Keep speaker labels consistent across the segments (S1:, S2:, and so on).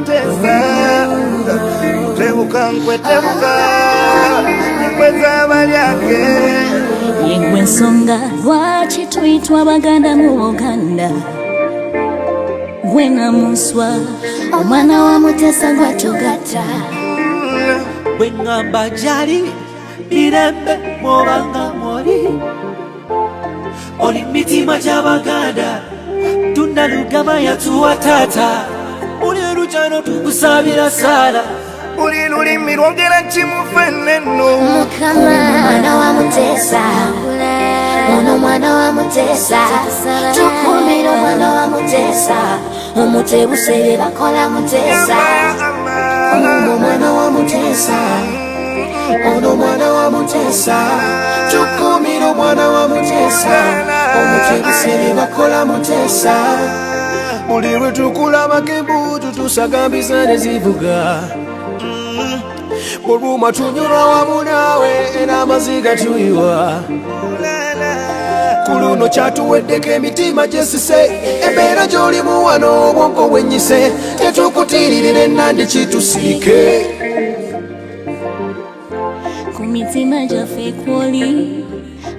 S1: mutesa tebuka nkwetebuka nkweza balyake
S2: yengwe ensonga lwaki tuyitwa Abaganda mu Buganda gwe namuswa omwana wa Mutesa gwatugata
S3: bwe ngamba gyali mirembe mwobanga mwoli oli mitima gy'Abaganda tunda Lugama yatuwa taata buli lujano tukusabira sala
S1: buli lulimi lwogera kimufeneno
S2: Mukama mwana wa Mutesa ono mwana wa Mutesa tukumira omwana wa Mutesa omutebusere bakola Mutesa ono mwana wa Mutesa ono mwana wa Mutesa tukumira omwana wa Mutesa omutebusere bakola Mutesa
S3: buli lwe tukulabako embuutu tusagambiza ne zivuga buluma tunyulwa wamu naawe era amaziga tuyiwa ku luno kyatuweddeko emitima gyesise embeera gy'olimu wano obwongo bwennyise tetukutiririra ennandi kitusiike
S2: ku mitima gyaffe kwoli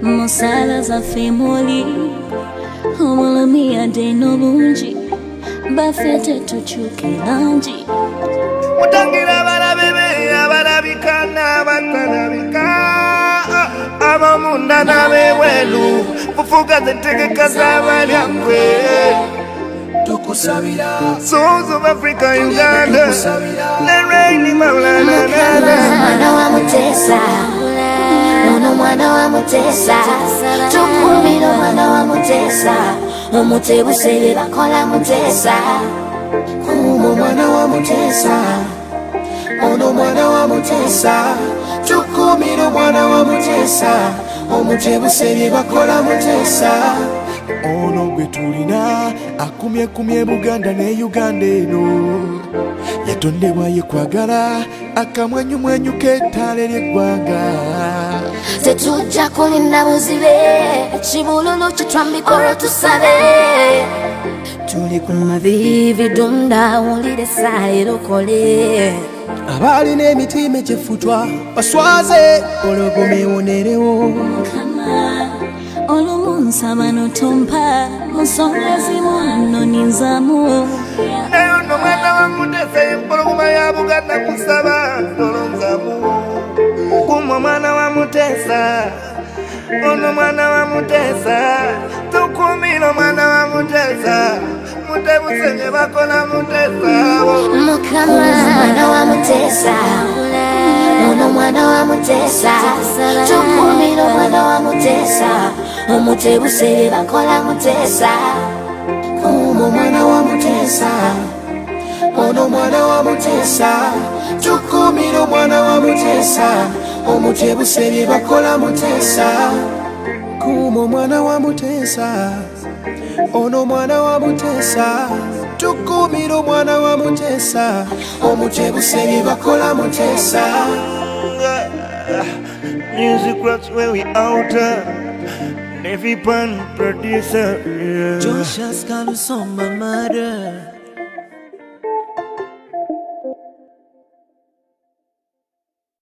S2: musaala zaffe mwoli obulumi yadde n'obungi baffe tetukyukira ngi
S1: mutangira abalabe be abalabika n'abatalabika abamunda n'abebwelu kufuga zentegeka z'abalyakwe
S3: tukusabira
S1: Souls of Africa, Uganda the reigning Maulana
S2: mwana wa Mutesa ono mwana wa Mutesa tukumira omwana wa Mutesa omutebusere bakola Mutesa
S3: kuuma omwana wa Mutesa ono mwana wa Mutesa tukumira omwana wa Mutesa omutebusere bakola Mutesa ono gwe tulina akumyekumye Buganda ne Uganda eno yatondebwa ye kwagala akamwenyumwenyu k'ettaala ly'eggwanga
S2: tetujja kulinda buzibe ekibululu kitwambika olwo tusabe tuli ku mavivi dunda wulire essaayo lokole
S3: abalina emitima egyefutwa baswaze ologoma ewonerewo
S2: Mukama olumu nsaba notompa nsonga zimu nno ninzamu
S1: naye ono mwana wa Mutesa empologoma ya Buganda kusaba tolonzamu kumwe omwana wa Mutesa ono mwana wa Mutesa tukumira omwana wa Mutesa mutebusenge bakola Mutesa
S2: Mukama mwana wa Mutesa ono mwana wa Mutesa tukumira omwana wa Mutesa omutebusere bakola Mutesa
S3: kuuma omwana wa Mutesa ono mwana wa Mutesa tukumira omwana wa Mutesa omutebusere bakola Mutesa kuuma omwana wa Mutesa ono mwana wa Mutesa tukumira omwana wa Mutesa omutebusere bakola Mutesa
S1: Music rocks where we out Navy Pan producer
S3: Joshua Scalusoma murder